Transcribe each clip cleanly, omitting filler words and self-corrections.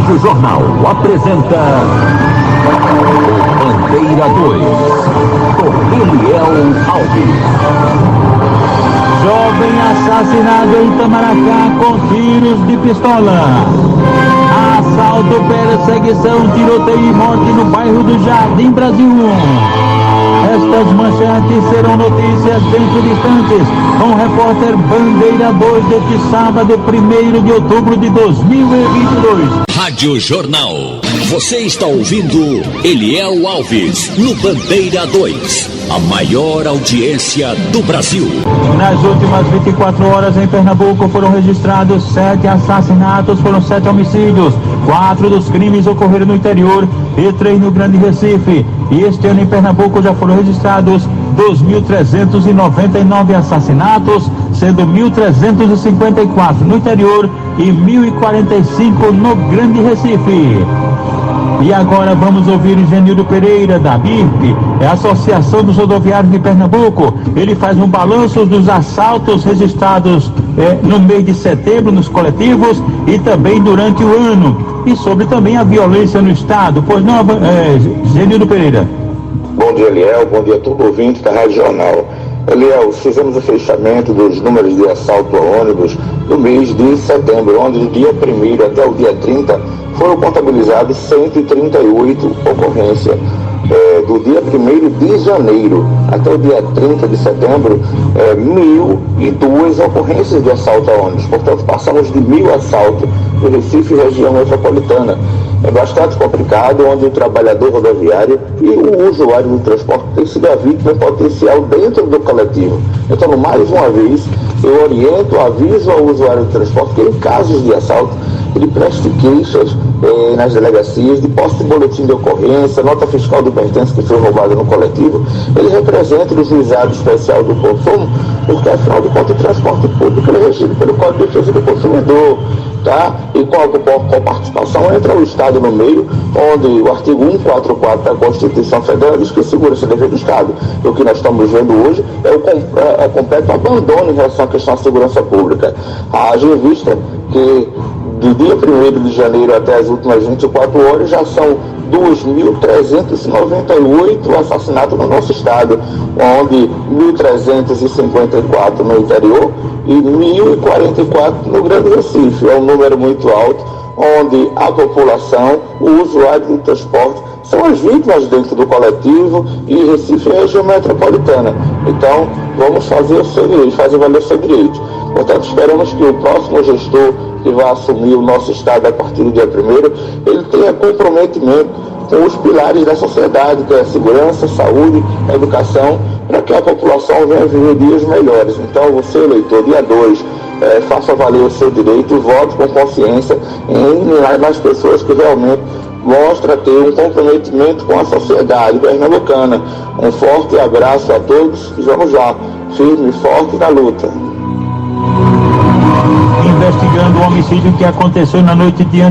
Rádio Jornal apresenta Bandeira 2, com Eliel Alves. Jovem assassinado em Itamaracá com tiros de pistola. Assalto, perseguição, tiroteio e morte no bairro do Jardim Brasil. Estas manchetes serão notícias dentro de instantes com o repórter Bandeira 2 deste sábado, 1º de outubro de 2022. Rádio Jornal. Você está ouvindo Eliel Alves no Bandeira 2, a maior audiência do Brasil. Nas últimas 24 horas em Pernambuco foram registrados 7 assassinatos, foram 7 homicídios. 4 dos crimes ocorreram no interior e 3 no Grande Recife. E este ano em Pernambuco já foram registrados 2.399 assassinatos, sendo 1.354 no interior e 1.045 no Grande Recife. E agora vamos ouvir o Genildo Pereira, da BIRP, é a Associação dos Rodoviários de Pernambuco. Ele faz um balanço dos assaltos registrados no mês de setembro nos coletivos e também durante o ano. E sobre também a violência no estado. Pois não, Genildo Pereira. Bom dia, Eliel. Bom dia a todo ouvinte da Rádio Jornal. Eliel, fizemos o fechamento dos números de assalto a ônibus no mês de setembro, onde do dia 1º até o dia 30 foram contabilizadas 138 ocorrências. Do dia 1º de janeiro até o dia 30 de setembro, 1.002 ocorrências de assalto a ônibus. Portanto, passamos de 1.000 assaltos do Recife e região metropolitana. É bastante complicado, onde o trabalhador rodoviário e o usuário do transporte tem sido a vítima potencial dentro do coletivo. Então, mais uma vez, eu oriento, aviso ao usuário do transporte que em casos de assalto, ele preste queixas nas delegacias, de posse de boletim de ocorrência, nota fiscal do pertence que foi roubado no coletivo. Ele representa o juizado especial do consumo, porque afinal de contas o transporte público é regido pelo Código de Defesa do Consumidor, tá? E com a participação entra o Estado no meio, onde o artigo 144 da Constituição Federal diz que segura-se o dever do Estado. E o que nós estamos vendo hoje é o completo abandono em relação à questão da segurança pública. Haja em vista que do dia 1º de janeiro até as últimas 24 horas já são 2.398 assassinatos no nosso estado, onde 1.354 no interior e 1.044 no Grande Recife. É um número muito alto, onde a população, o usuário do transporte, são as vítimas dentro do coletivo e Recife é a região metropolitana. Então, vamos fazer o seu direito, fazer valer o seu direito. Portanto, esperamos que o próximo gestor que vai assumir o nosso estado a partir do dia 1º, ele tenha comprometimento com os pilares da sociedade, que é a segurança, a saúde, a educação, para que a população venha viver dias melhores. Então, você, eleitor, dia 2, faça valer o seu direito e vote com consciência nas pessoas que realmente mostra ter um comprometimento com a sociedade pernambucana. Um forte abraço a todos e vamos lá, firme e forte na luta. Investigando o homicídio que aconteceu na noite de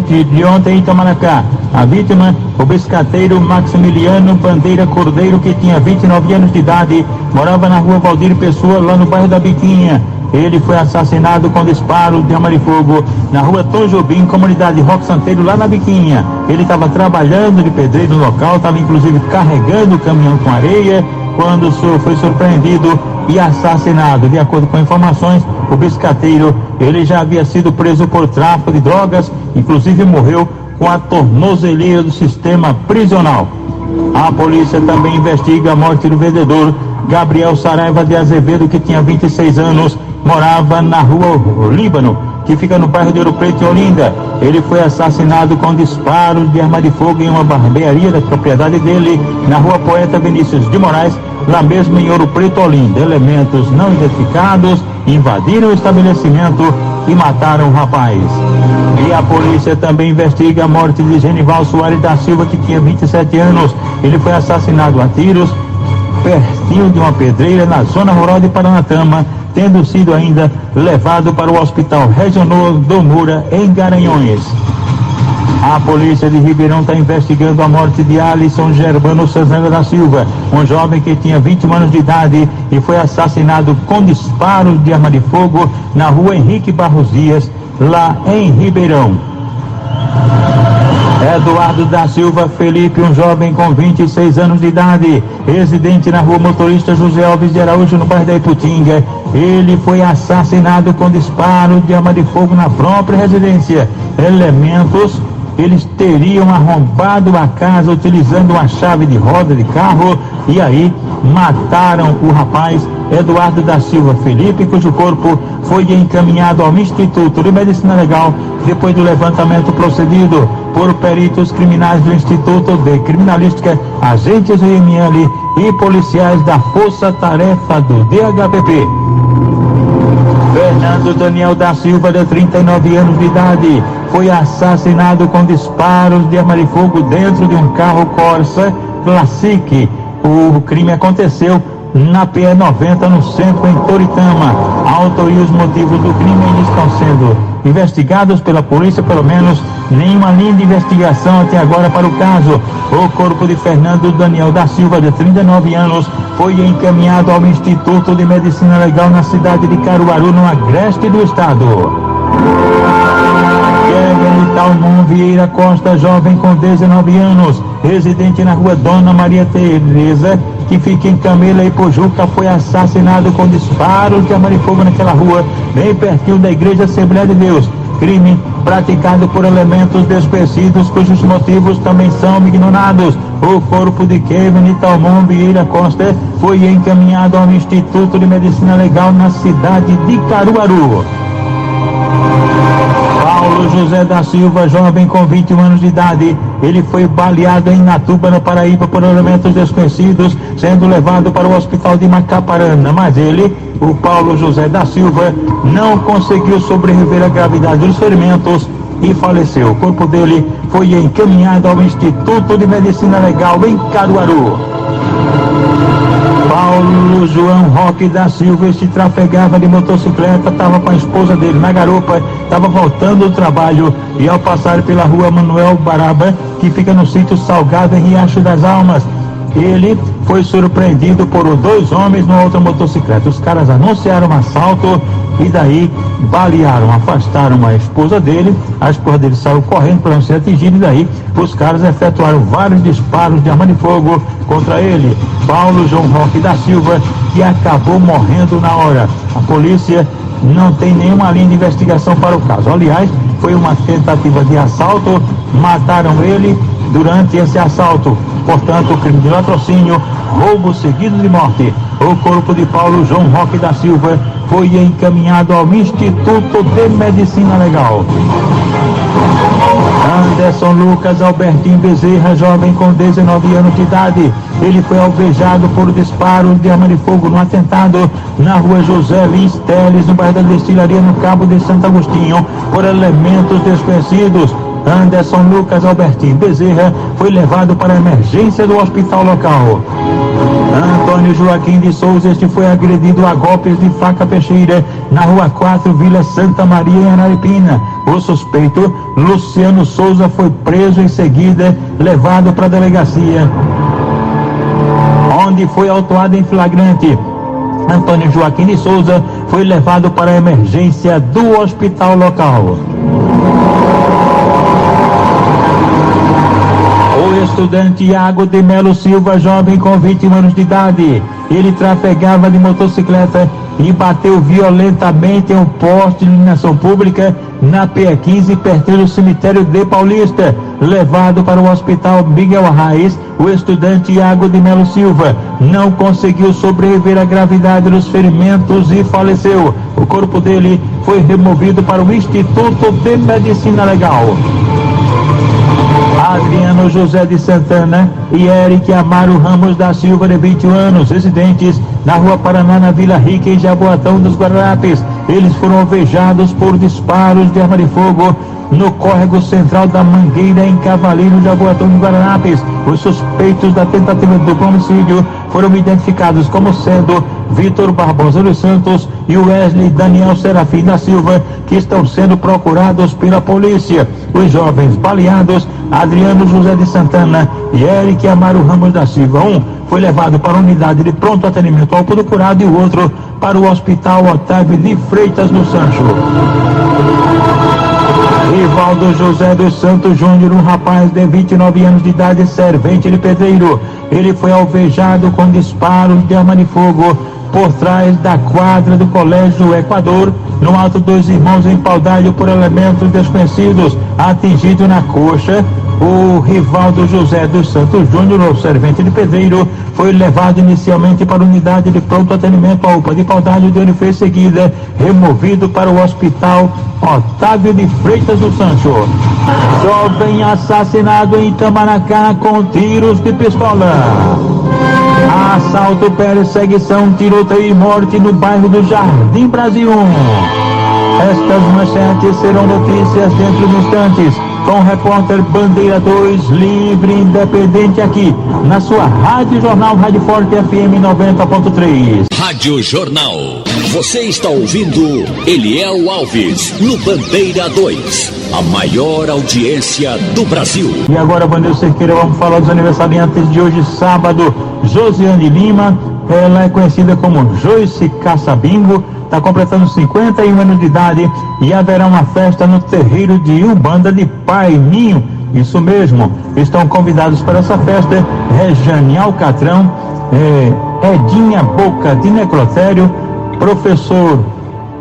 ontem em Itamaracá. A vítima, o biscateiro Maximiliano Bandeira Cordeiro, que tinha 29 anos de idade, morava na rua Valdir Pessoa, lá no bairro da Biquinha. Ele foi assassinado com disparo de arma de fogo na rua Tom Jobim, comunidade Roque Santeiro, lá na Biquinha. Ele estava trabalhando de pedreiro no local, estava inclusive carregando o caminhão com areia, quando foi surpreendido e assassinado. De acordo com informações, o biscateiro, ele já havia sido preso por tráfico de drogas, inclusive morreu com a tornozeleira do sistema prisional. A polícia também investiga a morte do vendedor Gabriel Saraiva de Azevedo, que tinha 26 anos, morava na rua Líbano, que fica no bairro de Ouro Preto, em Olinda. Ele foi assassinado com disparos de arma de fogo em uma barbearia da propriedade dele, na rua Poeta Vinícius de Moraes, lá mesmo em Ouro Preto, Olinda. Elementos não identificados invadiram o estabelecimento e mataram o rapaz. E a polícia também investiga a morte de Genival Soares da Silva, que tinha 27 anos. Ele foi assassinado a tiros pertinho de uma pedreira na zona rural de Paranatama, tendo sido ainda levado para o Hospital Regional do Moura, em Garanhões. A polícia de Ribeirão está investigando a morte de Alisson Germano Cezana da Silva, um jovem que tinha 21 anos de idade e foi assassinado com disparos de arma de fogo na rua Henrique Barros Dias, lá em Ribeirão. Eduardo da Silva Felipe, um jovem com 26 anos de idade, residente na rua Motorista José Alves de Araújo, no bairro da Iputinga. Ele foi assassinado com disparo de arma de fogo na própria residência. Elementos, eles teriam arrombado a casa utilizando uma chave de roda de carro e aí mataram o rapaz Eduardo da Silva Felipe, cujo corpo foi encaminhado ao Instituto de Medicina Legal depois do levantamento procedido por peritos criminais do Instituto de Criminalística, agentes do IML e policiais da Força Tarefa do DHPP. Fernando Daniel da Silva, de 39 anos de idade, foi assassinado com disparos de arma de fogo dentro de um carro Corsa Classic. O crime aconteceu na PE 90, no centro, em Toritama. A autoria e os motivos do crime ainda estão sendo investigados pela polícia. Pelo menos nenhuma linha de investigação até agora para o caso. O corpo de Fernando Daniel da Silva, de 39 anos, foi encaminhado ao Instituto de Medicina Legal na cidade de Caruaru, no agreste do estado. Kevin Talmon Vieira Costa, jovem com 19 anos, residente na rua Dona Maria Tereza, que fica em Camila e Pojuca, foi assassinado com disparos de arma de fogo naquela rua, bem pertinho da Igreja Assembleia de Deus. Crime praticado por elementos desconhecidos, cujos motivos também são ignorados. O corpo de Kevin Talmon Vieira Costa foi encaminhado ao Instituto de Medicina Legal na cidade de Caruaru. Paulo José da Silva, jovem com 21 anos de idade, ele foi baleado em Natuba, no Paraíba, por elementos desconhecidos, sendo levado para o hospital de Macaparana, mas ele, o Paulo José da Silva, não conseguiu sobreviver à gravidade dos ferimentos e faleceu. O corpo dele foi encaminhado ao Instituto de Medicina Legal em Caruaru. Paulo João Roque da Silva, este trafegava de motocicleta, estava com a esposa dele na garupa, estava voltando do trabalho e ao passar pela rua Manuel Baraba, que fica no sítio Salgado, em Riacho das Almas, ele foi surpreendido por dois homens numa outra motocicleta. Os caras anunciaram um assalto e daí balearam, afastaram a esposa dele. A esposa dele saiu correndo para não ser atingida e daí os caras efetuaram vários disparos de arma de fogo contra ele, Paulo João Roque da Silva, que acabou morrendo na hora. A polícia não tem nenhuma linha de investigação para o caso. Aliás, foi uma tentativa de assalto, mataram ele durante esse assalto. Portanto, crime de latrocínio, roubo seguido de morte. O corpo de Paulo João Roque da Silva foi encaminhado ao Instituto de Medicina Legal. Anderson Lucas Albertinho Bezerra, jovem com 19 anos de idade, ele foi alvejado por disparos de arma de fogo no atentado na rua José Lins Teles, no bairro da Destilaria, no Cabo de Santo Agostinho, por elementos desconhecidos. Anderson Lucas Albertinho Bezerra foi levado para a emergência do hospital local. Antônio Joaquim de Souza, este foi agredido a golpes de faca peixeira na rua 4, Vila Santa Maria, em Araripina. O suspeito, Luciano Souza, foi preso em seguida, levado para a delegacia, onde foi autuado em flagrante. Antônio Joaquim de Souza foi levado para a emergência do hospital local. O estudante Iago de Melo Silva, jovem com 21 anos de idade, ele trafegava de motocicleta e bateu violentamente em um poste de iluminação pública na PE15, pertinho do cemitério de Paulista. Levado para o hospital Miguel Arraes, o estudante Iago de Melo Silva não conseguiu sobreviver à gravidade dos ferimentos e faleceu. O corpo dele foi removido para o Instituto de Medicina Legal. Adriano José de Santana e Eric Amaro Ramos da Silva, de 21 anos, residentes na Rua Paraná, na Vila Rica, em Jaboatão dos Guararapes. Eles foram alvejados por disparos de arma de fogo no córrego central da Mangueira, em Cavaleiro, Jaboatão dos Guararapes. Os suspeitos da tentativa de duplo homicídio foram identificados como sendo Vitor Barbosa dos Santos e Wesley Daniel Serafim da Silva, que estão sendo procurados pela polícia. Os jovens baleados, Adriano José de Santana e Eric Amaro Ramos da Silva, um foi levado para a unidade de pronto atendimento ao procurado e o outro para o Hospital Otávio de Freitas no Sancho. Rivaldo José dos Santos Júnior, um rapaz de 29 anos de idade, servente de pedreiro. Ele foi alvejado com disparos de arma de fogo por trás da quadra do Colégio do Equador, no Alto dos Irmãos, em Paudalho, por elementos desconhecidos. Atingido na coxa, o Rivaldo José dos Santos Júnior, o servente de pedreiro, foi levado inicialmente para a unidade de pronto atendimento à UPA de Paudalho, de onde foi em seguida removido para o Hospital Otávio de Freitas do Sancho. Jovem assassinado em Itamaracá com tiros de pistola. Assalto, perseguição, tiroteio e morte no bairro do Jardim Brasil. Estas manchetes serão notícias dentro de instantes, com o repórter Bandeira 2, livre e independente, aqui na sua Rádio Jornal, Rádio Forte FM 90.3. Rádio Jornal. Você está ouvindo Eliel Alves no Bandeira 2, a maior audiência do Brasil. E agora, Bandeira Cerqueira, vamos falar dos aniversariantes de hoje, sábado. Josiane Lima, ela é conhecida como Joyce Caçabingo, está completando 51 anos de idade, e haverá uma festa no terreiro de Umbanda de Pai Ninho. Isso mesmo, estão convidados para essa festa Rejane Alcatrão, Edinha Boca de Necrotério,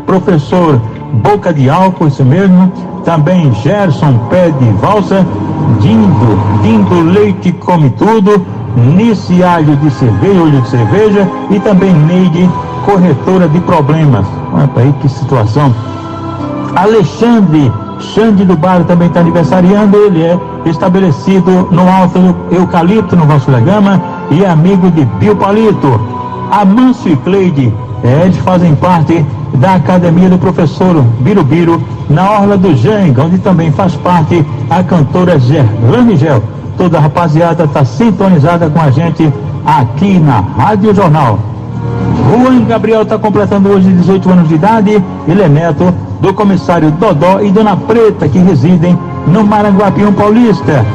professor Boca de Álcool, isso mesmo, também Gerson Pé de Valsa, Dindo Leite Come Tudo, Nice Alho de Cerveja, Olho de Cerveja, e também Neide, corretora de problemas. Olha aí que situação. Alexandre Xande do Bar também está aniversariando. Ele é estabelecido no Alto do Eucalipto, no Vasco da Gama, e é amigo de Pio Palito. Amâncio e Cleide, eles fazem parte da Academia do Professor Birubiru, na Orla do Janga, onde também faz parte a cantora Gerlane Gel. Toda a rapaziada está sintonizada com a gente aqui na Rádio Jornal. Juan Gabriel está completando hoje 18 anos de idade. Ele é neto do comissário Dodó e Dona Preta, que residem no Maranguapium Paulista.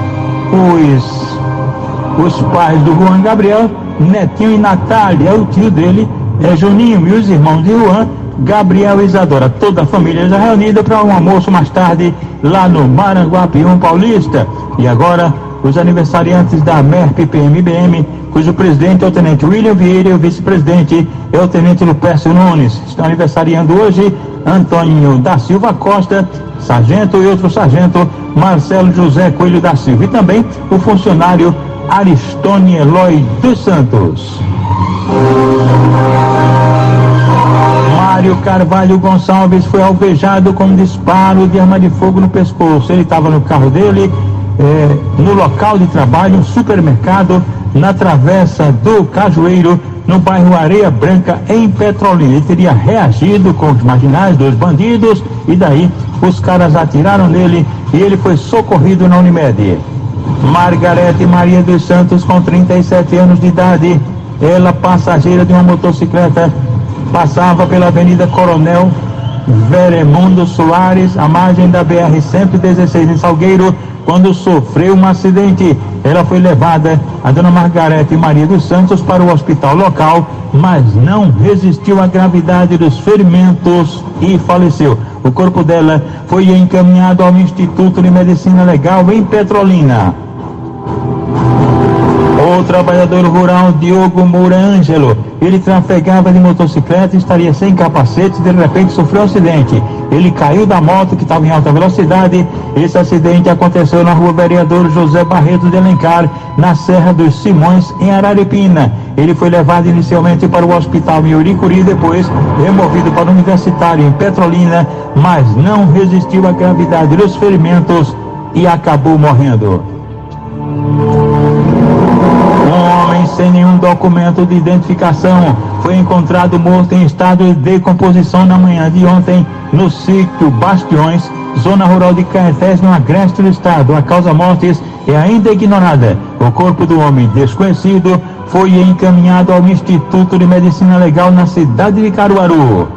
Os pais do Juan Gabriel, Netinho e Natália, o tio dele é Juninho, e os irmãos de Juan, Gabriel e Isadora. Toda a família já reunida para um almoço mais tarde lá no Maranguapium Paulista. E agora, os aniversariantes da MERP-PMBM, cujo presidente é o Tenente William Vieira e o vice-presidente é o Tenente Lupércio Nunes. Estão aniversariando hoje Antônio da Silva Costa, sargento, e outro sargento, Marcelo José Coelho da Silva, e também o funcionário Aristone Eloy dos Santos. Mário Carvalho Gonçalves foi alvejado com um disparo de arma de fogo no pescoço. Ele estava no carro dele, no local de trabalho, um supermercado, na travessa do Cajueiro, no bairro Areia Branca, em Petrolina. Ele teria reagido com os marginais dos bandidos, e daí os caras atiraram nele e ele foi socorrido na Unimed. Margarete Maria dos Santos, com 37 anos de idade, ela, passageira de uma motocicleta, passava pela Avenida Coronel Veremundo Soares, à margem da BR-116 em Salgueiro, quando sofreu um acidente. Ela foi levada, a dona Margarete Maria dos Santos, para o hospital local, mas não resistiu à gravidade dos ferimentos e faleceu. O corpo dela foi encaminhado ao Instituto de Medicina Legal em Petrolina. O trabalhador rural Diogo Moura Ângelo, ele trafegava de motocicleta e estaria sem capacete, de repente sofreu um acidente. Ele caiu da moto, que estava em alta velocidade. Esse acidente aconteceu na rua Vereador José Barreto de Alencar, na Serra dos Simões, em Araripina. Ele foi levado inicialmente para o hospital em Uricuri, depois removido para o Universitário em Petrolina, mas não resistiu à gravidade dos ferimentos e acabou morrendo. Um homem sem nenhum documento de identificação foi encontrado morto em estado de decomposição na manhã de ontem no sítio Bastiões, zona rural de Caetés, no agreste do estado. A causa mortes é ainda ignorada. O corpo do homem desconhecido foi encaminhado ao Instituto de Medicina Legal na cidade de Caruaru.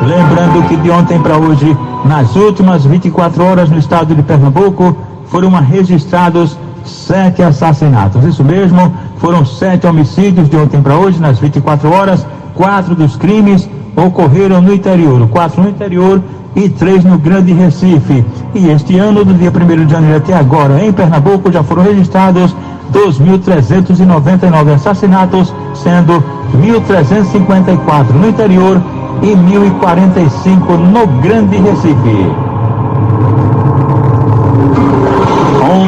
Lembrando que de ontem para hoje, nas últimas 24 horas no estado de Pernambuco, foram registrados 7 assassinatos. Isso mesmo, foram 7 homicídios de ontem para hoje, nas 24 horas. 4 dos crimes ocorreram no interior, 4 no interior e 3 no Grande Recife. E este ano, do dia 1º de janeiro até agora, em Pernambuco, já foram registrados 2.399 assassinatos, sendo 1.354 no interior e 1.045 no Grande Recife.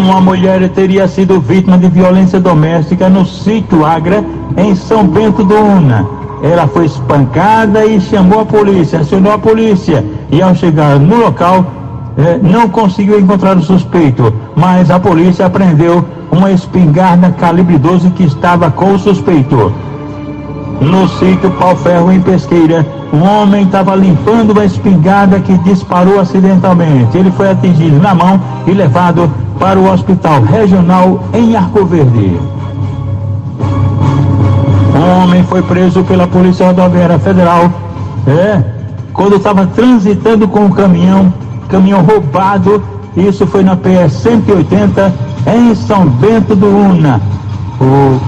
Uma mulher teria sido vítima de violência doméstica no sítio Agra, em São Bento do Una. Ela foi espancada e chamou a polícia, acionou a polícia, e ao chegar no local, não conseguiu encontrar o suspeito, mas a polícia apreendeu uma espingarda calibre 12 que estava com o suspeito. No sítio Pau Ferro, em Pesqueira, um homem estava limpando uma espingarda que disparou acidentalmente. Ele foi atingido na mão e levado para o hospital regional em Arco Verde. Um homem foi preso pela Polícia Rodoviária Federal quando estava transitando com um caminhão roubado. Isso foi na PS 180 em São Bento do Una. O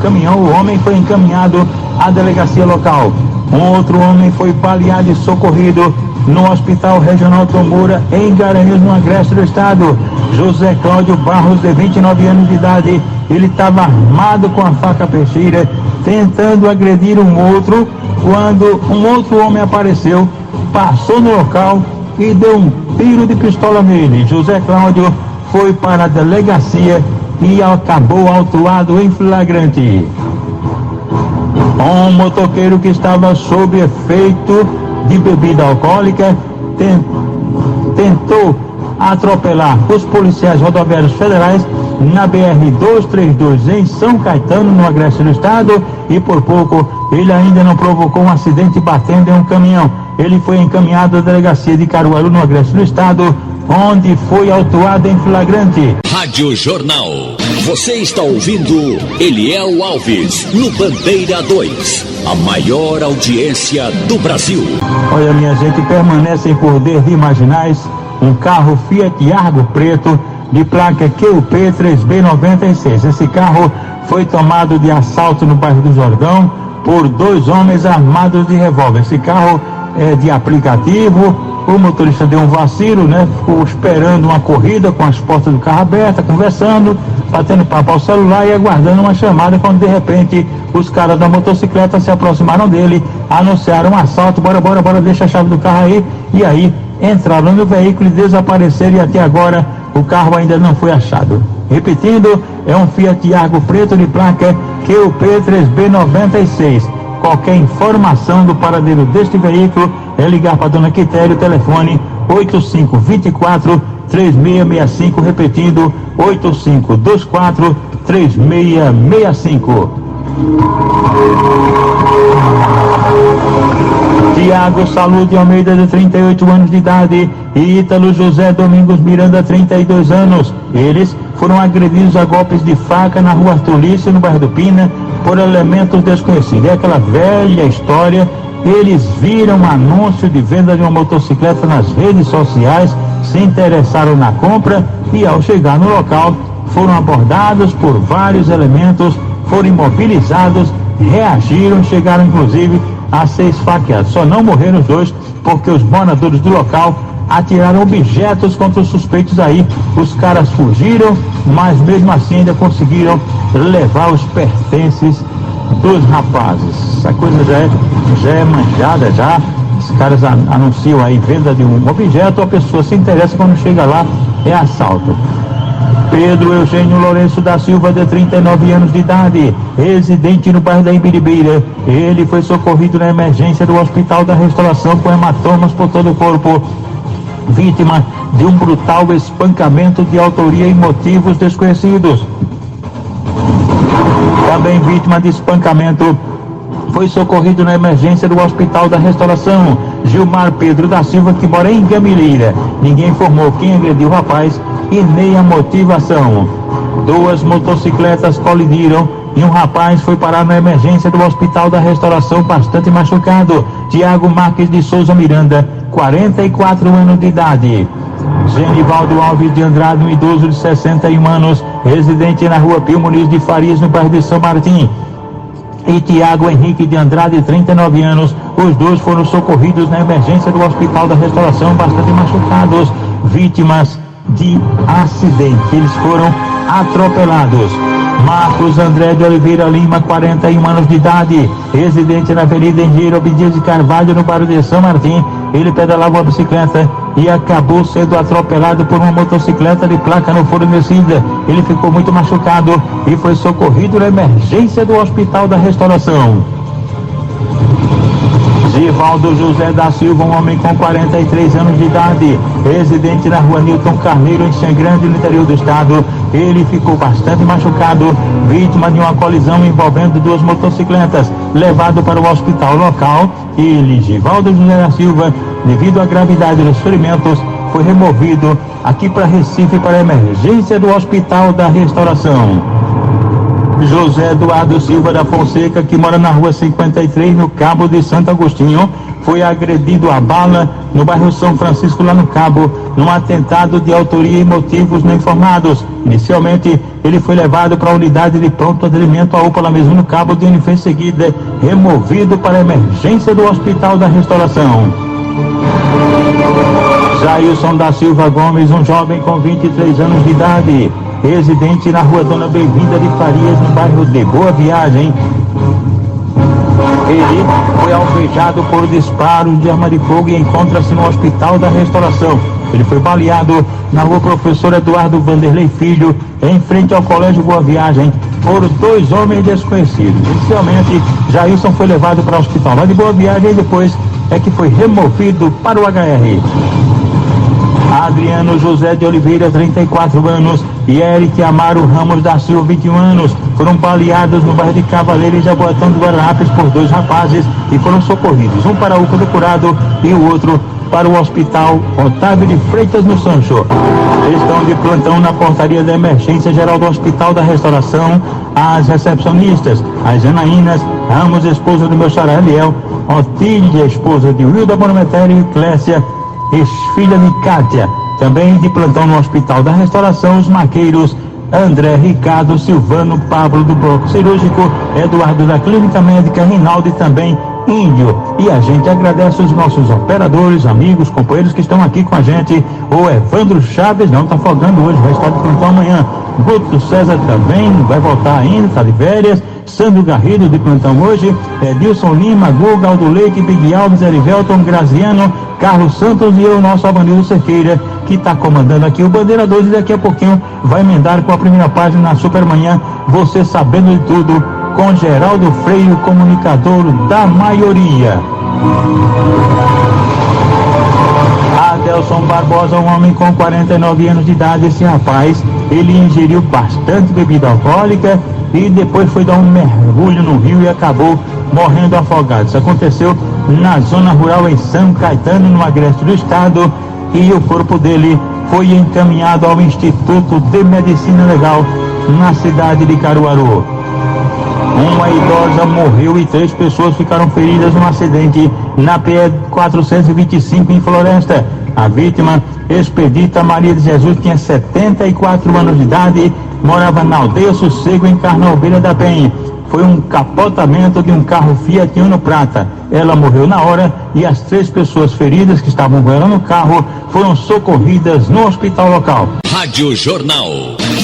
homem foi encaminhado à delegacia local. Um outro homem foi baleado e socorrido no Hospital Regional Tomura, em Garanhuns, no Agreste do Estado. José Cláudio Barros, de 29 anos de idade, ele estava armado com a faca peixeira, tentando agredir um outro, quando um outro homem apareceu, passou no local e deu um tiro de pistola nele. José Cláudio foi para a delegacia e acabou autuado em flagrante. Um motoqueiro que estava sob efeito de bebida alcoólica tentou atropelar os policiais rodoviários federais na BR-232 em São Caetano, no Agreste do Estado, e por pouco ele ainda não provocou um acidente batendo em um caminhão. Ele foi encaminhado à delegacia de Caruaru, no Agreste do Estado, onde foi autuado em flagrante. Rádio Jornal. Você está ouvindo Eliel Alves, no Bandeira 2, a maior audiência do Brasil. Olha, minha gente, permanece em poder de marginais um carro Fiat Argo preto de placa QP 3B96. Esse carro foi tomado de assalto no bairro do Jordão por dois homens armados de revólver. Esse carro é de aplicativo. O motorista deu um vacilo, ficou esperando uma corrida com as portas do carro abertas, conversando, batendo papo ao celular e aguardando uma chamada, quando de repente os caras da motocicleta se aproximaram dele, anunciaram um assalto. Bora, deixa a chave do carro aí. E aí entraram no veículo e desapareceram, e até agora o carro ainda não foi achado. Repetindo, é um Fiat Argo preto de placa QP 3B96. Qualquer informação do paradeiro deste veículo é ligar para a dona Quitério, telefone 8524-3665, repetindo 8524-3665. Tiago Saúde Almeida, de 38 anos de idade, e Ítalo José Domingos Miranda, 32 anos. Eles foram agredidos a golpes de faca na rua Arthur Lício, no bairro do Pina, por elementos desconhecidos. É aquela velha história. Eles viram um anúncio de venda de uma motocicleta nas redes sociais, se interessaram na compra e, ao chegar no local, foram abordados por vários elementos, foram imobilizados, reagiram, chegaram inclusive a ser esfaqueados. Só não morreram os dois porque os moradores do local atiraram objetos contra os suspeitos. Aí os caras fugiram, mas mesmo assim ainda conseguiram levar os pertences dos rapazes. Essa coisa já é manjada já. Os caras anunciam aí venda de um objeto, a pessoa se interessa, quando chega lá é assalto. Pedro Eugênio Lourenço da Silva, de 39 anos de idade, residente no bairro da Imbiribeira. Ele foi socorrido na emergência do Hospital da Restauração com hematomas por todo o corpo, vítima de um brutal espancamento de autoria e motivos desconhecidos. Também vítima de espancamento foi socorrido na emergência do Hospital da Restauração Gilmar Pedro da Silva, que mora em Gameleira. Ninguém informou quem agrediu o rapaz e nem a motivação. Duas motocicletas colidiram e um rapaz foi parar na emergência do Hospital da Restauração bastante machucado. Tiago Marques de Souza Miranda, 44 anos de idade. Genivaldo Alves de Andrade, um idoso de 61 anos, residente na rua Pio Muniz de Farias, no bairro de São Martim. E Tiago Henrique de Andrade, 39 anos, os dois foram socorridos na emergência do Hospital da Restauração bastante machucados, vítimas de acidente. Eles foram atropelados. Marcos André de Oliveira Lima, 41 anos de idade, residente na Avenida Engenheiro Obedias de Carvalho, no bairro de São Martim. Ele pedalava uma bicicleta e acabou sendo atropelado por uma motocicleta de placa não fornecida. Ele ficou muito machucado e foi socorrido na emergência do Hospital da Restauração. Givaldo José da Silva, um homem com 43 anos de idade, residente na rua Nilton Carneiro, em Xangrande, no interior do estado. Ele ficou bastante machucado, vítima de uma colisão envolvendo duas motocicletas, levado para o hospital local. Ele, Givaldo José da Silva, devido à gravidade dos ferimentos, foi removido aqui para Recife para a emergência do Hospital da Restauração. José Eduardo Silva da Fonseca, que mora na rua 53, no Cabo de Santo Agostinho, foi agredido a bala no bairro São Francisco, lá no Cabo, num atentado de autoria e motivos não informados. Inicialmente, ele foi levado para a unidade de pronto atendimento, a UPA, lá mesmo no Cabo, de onde foi em seguida removido para a emergência do Hospital da Restauração. Jailson da Silva Gomes, um jovem com 23 anos de idade, residente na rua Dona Bem-vinda de Farias, no bairro de Boa Viagem. Ele foi alvejado por disparos de arma de fogo e encontra-se no Hospital da Restauração. Ele foi baleado na rua Professor Eduardo Vanderlei Filho, em frente ao Colégio Boa Viagem, por dois homens desconhecidos. Inicialmente, Jailson foi levado para o hospital lá de Boa Viagem e depois é que foi removido para o HR. Adriano José de Oliveira, 34 anos, e Eric Amaro Ramos da Silva, 21 anos, foram baleados no bairro de Cavaleiro, em Jaboatão do Guararapes, por dois rapazes e foram socorridos, um para a UPA do Curado e o outro para o Hospital Otávio de Freitas, no Sancho. Estão de plantão na portaria da emergência geral do Hospital da Restauração as recepcionistas, as Janaínas Ramos, esposa do meu xará Eliel, Otília, esposa de Wilda Bonometério, e Clécia, ex-filha de Kátia. Também de plantão no Hospital da Restauração, os maqueiros André, Ricardo, Silvano, Pablo do Bloco Cirúrgico, Eduardo da Clínica Médica, Rinaldo e também Índio. E a gente agradece os nossos operadores, amigos, companheiros que estão aqui com a gente. O Evandro Chaves não está folgando hoje, vai estar de plantão amanhã. Guto César também vai voltar ainda, está de férias. Sandro Garrido de plantão hoje, Edilson Lima, Guga, Aldo Leite, Big Alves, Erivelton, Graziano, Carlos Santos e eu, nosso Abanildo Cerqueira, que está comandando aqui o Bandeira 2, e daqui a pouquinho vai emendar com a primeira página na Supermanhã, você sabendo de tudo, com Geraldo Freire, comunicador da maioria. Adelson Barbosa, um homem com 49 anos de idade. Esse rapaz, ele ingeriu bastante bebida alcoólica e depois foi dar um mergulho no rio e acabou morrendo afogado. Isso aconteceu na zona rural em São Caetano, no agreste do estado, e o corpo dele foi encaminhado ao Instituto de Medicina Legal na cidade de Caruaru. Uma idosa morreu e 3 pessoas ficaram feridas num acidente na PE 425 em Floresta. A vítima, Expedita Maria de Jesus, tinha 74 anos de idade, morava na aldeia Sossego, em Carnaubira da Penha. Foi um capotamento de um carro Fiat Uno Prata. Ela morreu na hora e as 3 pessoas feridas que estavam com ela no carro foram socorridas no hospital local. Rádio Jornal.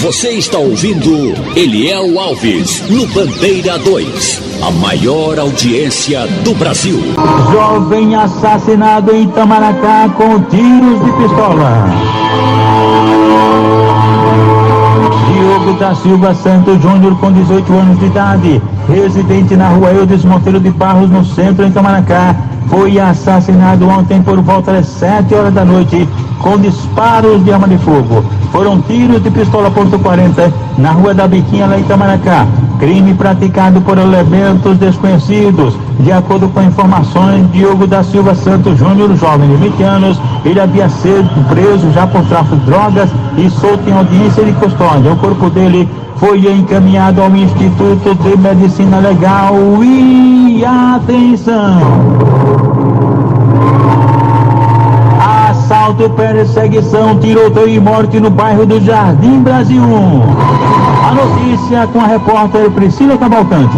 Você está ouvindo Eliel Alves, no Bandeira 2. A maior audiência do Brasil. Jovem assassinado em Itamaracá com tiros de pistola. Diogo da Silva Santos Júnior, com 18 anos de idade, residente na rua Eudes Monteiro de Barros, no centro, em Itamaracá, foi assassinado ontem por volta das 7 horas da noite com disparos de arma de fogo. Foram tiros de pistola .40 na rua da Biquinha, lá em Itamaracá. Crime praticado por elementos desconhecidos. De acordo com informações, Diogo da Silva Santos Júnior, jovem de 20 anos, ele havia sido preso já por tráfico de drogas e solto em audiência de custódia. O corpo dele foi encaminhado ao Instituto de Medicina Legal. E atenção! Assalto, perseguição, tiroteio e morte no bairro do Jardim Brasil. A notícia com a repórter Priscila Cavalcante.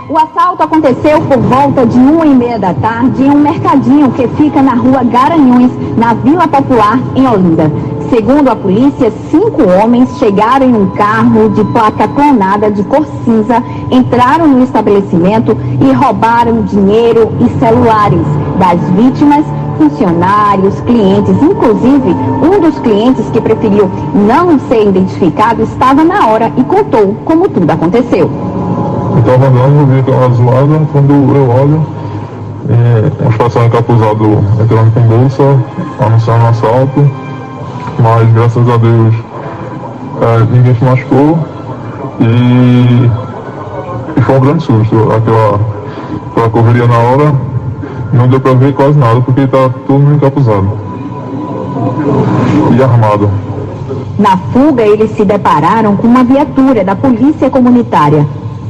O O assalto aconteceu por volta de 1h30 da tarde em um mercadinho que fica na rua Garanhuns, na Vila Popular, em Olinda. Segundo a polícia, 5 homens chegaram em um carro de placa clonada de cor cinza, entraram no estabelecimento e roubaram dinheiro e celulares das vítimas, funcionários, clientes. Inclusive, um dos clientes que preferiu não ser identificado estava na hora e contou como tudo aconteceu. Eu estava andando, vi aquela zoada, quando eu olho, uma situação encapuzado entrando com bolsa, anunciando um assalto, mas graças a Deus ninguém se machucou e foi um grande susto. Aquela correria na hora, não deu para ver quase nada porque está todo mundo encapuzado e armado. Na fuga, eles se depararam com uma viatura da polícia comunitária.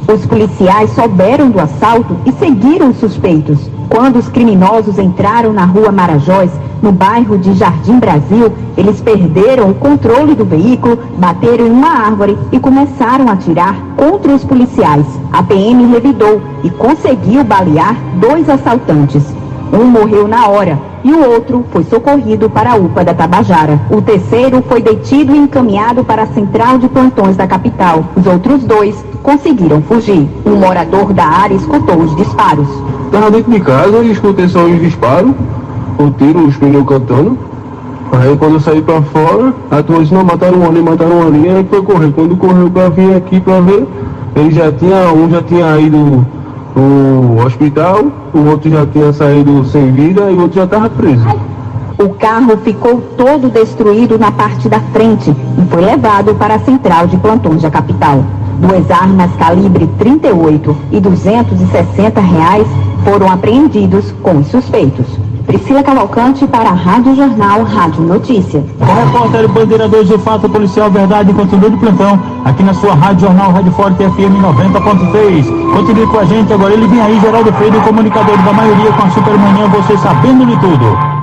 Os policiais souberam do assalto e seguiram os suspeitos. Quando os criminosos entraram na rua Marajós, no bairro de Jardim Brasil, eles perderam o controle do veículo, bateram em uma árvore e começaram a atirar contra os policiais. A PM revidou e conseguiu balear 2 assaltantes. Um morreu na hora e o outro foi socorrido para a UPA da Tabajara. O terceiro foi detido e encaminhado para a central de plantões da capital. Os outros 2 conseguiram fugir. Um morador da área escutou os disparos. Estava dentro de casa e escutei só os disparos, o tiro, os pneus cantando. Aí quando eu saí pra fora, a turma disse, não, mataram um ali, aí foi correr. Quando correu pra vir aqui pra ver, um já tinha ido no hospital, o outro já tinha saído sem vida e o outro já estava preso. O carro ficou todo destruído na parte da frente e foi levado para a central de plantões da capital. 2 armas calibre 38 e R$260 foram apreendidos com os suspeitos. Priscila Cavalcante para a Rádio Jornal, Rádio Notícia. O repórter Bandeira 2, o fato policial verdade continua de plantão aqui na sua Rádio Jornal, Rádio Forte FM 90.3. Continue com a gente, agora ele vem aí, Geraldo Freire, comunicador da maioria com a Supermanhã, você sabendo de tudo.